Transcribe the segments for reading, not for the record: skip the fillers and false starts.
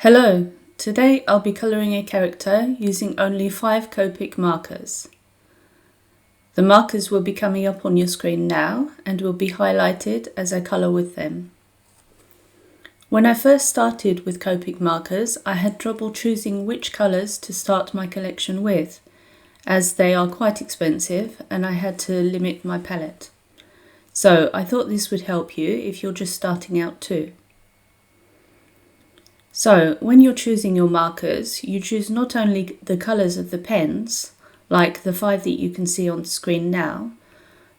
Hello, today I'll be colouring a character using only 5 Copic markers. The markers will be coming up on your screen now and will be highlighted as I colour with them. When I first started with Copic markers, I had trouble choosing which colours to start my collection with, as they are quite expensive and I had to limit my palette. So I thought this would help you if you're just starting out too. So when you're choosing your markers, you choose not only the colours of the pens, like the 5 that you can see on the screen now,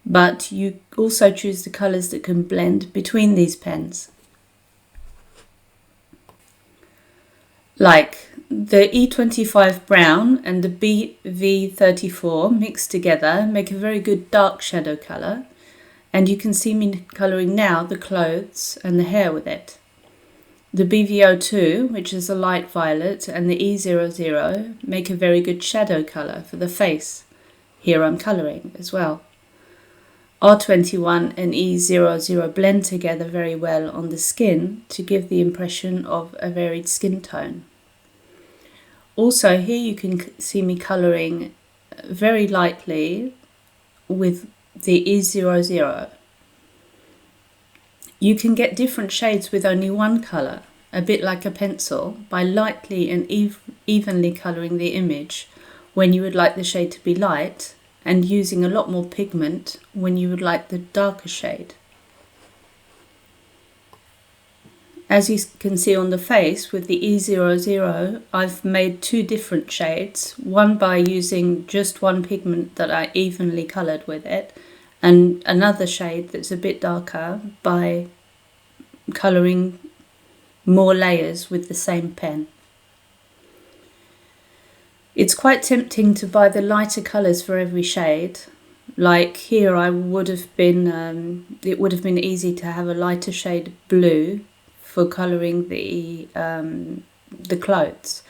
but you also choose the colours that can blend between these pens. Like the E25 brown and the BV34 mixed together make a very good dark shadow colour, and you can see me colouring now the clothes and the hair with it. The BV02, which is a light violet, and the E00 make a very good shadow colour for the face. Here I'm colouring as well. R21 and E00 blend together very well on the skin to give the impression of a varied skin tone. Also here you can see me colouring very lightly with the E00. You can get different shades with only one colour, a bit like a pencil, by lightly and evenly colouring the image when you would like the shade to be light, and using a lot more pigment when you would like the darker shade. As you can see on the face with the E00, I've made 2 different shades, one by using just one pigment that I evenly coloured with it, and another shade that's a bit darker by colouring more layers with the same pen. It's quite tempting to buy the lighter colours for every shade. Like here it would have been easy to have a lighter shade blue for colouring the clothes,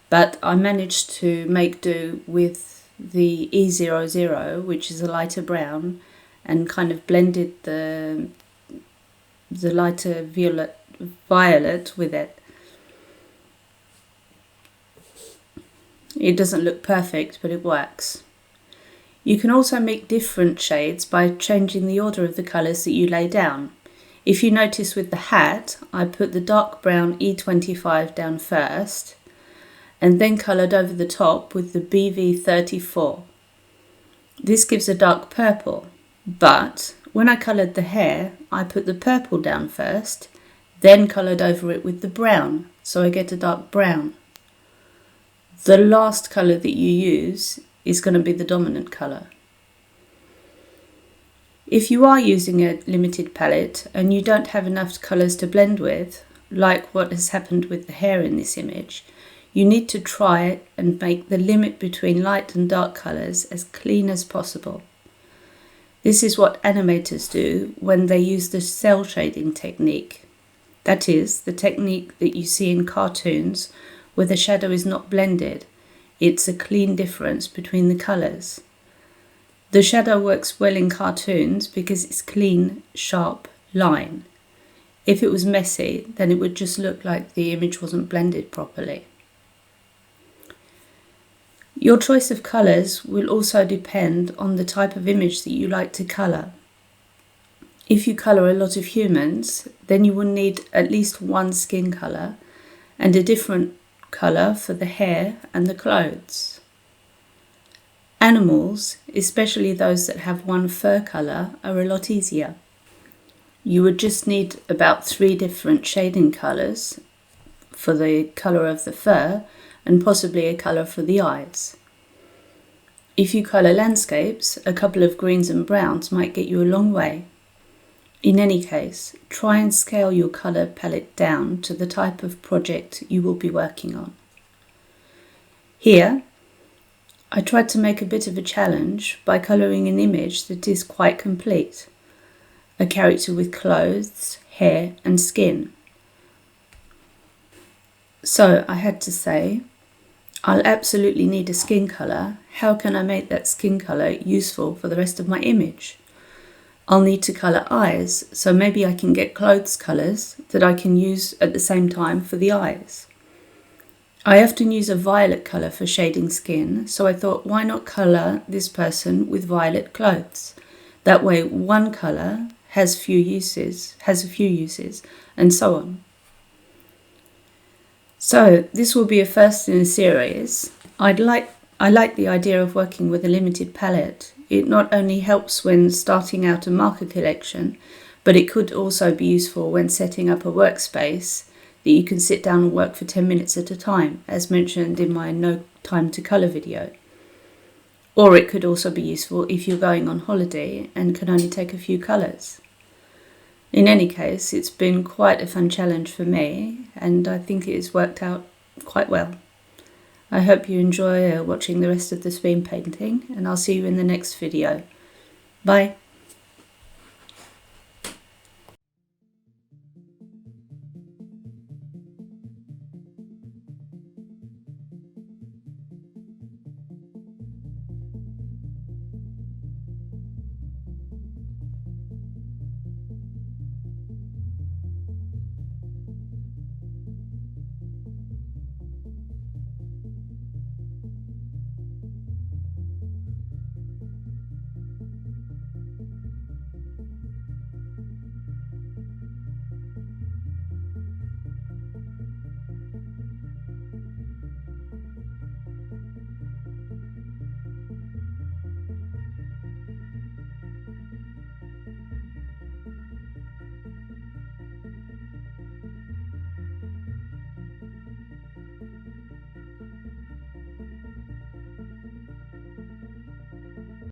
but I managed to make do with the E00, which is a lighter brown, and kind of blended the lighter violet with it. It doesn't look perfect, but it works. You can also make different shades by changing the order of the colours that you lay down. If you notice with the hat, I put the dark brown E25 down first, and then coloured over the top with the BV34. This gives a dark purple. But when I coloured the hair, I put the purple down first, then coloured over it with the brown, so I get a dark brown. The last colour that you use is going to be the dominant colour. If you are using a limited palette and you don't have enough colours to blend with, like what has happened with the hair in this image, you need to try and make the limit between light and dark colours as clean as possible. This is what animators do when they use the cell shading technique. That is, the technique that you see in cartoons where the shadow is not blended. It's a clean difference between the colours. The shadow works well in cartoons because it's clean, sharp line. If it was messy, then it would just look like the image wasn't blended properly. Your choice of colours will also depend on the type of image that you like to colour. If you colour a lot of humans, then you will need at least one skin colour and a different colour for the hair and the clothes. Animals, especially those that have one fur colour, are a lot easier. You would just need about 3 different shading colours for the colour of the fur, and possibly a colour for the eyes. If you colour landscapes, a couple of greens and browns might get you a long way. In any case, try and scale your colour palette down to the type of project you will be working on. Here, I tried to make a bit of a challenge by colouring an image that is quite complete. A character with clothes, hair and skin. So I had to say, I'll absolutely need a skin colour. How can I make that skin colour useful for the rest of my image? I'll need to colour eyes, so maybe I can get clothes colours that I can use at the same time for the eyes. I often use a violet colour for shading skin, so I thought, why not colour this person with violet clothes? That way one colour has a few uses, and so on. So this will be a first in a series. I like the idea of working with a limited palette. It not only helps when starting out a marker collection, but it could also be useful when setting up a workspace that you can sit down and work for 10 minutes at a time, as mentioned in my No Time to Colour video. Or it could also be useful if you're going on holiday and can only take a few colours. In any case, it's been quite a fun challenge for me, and I think it has worked out quite well. I hope you enjoy watching the rest of the spoon painting, and I'll see you in the next video. Bye!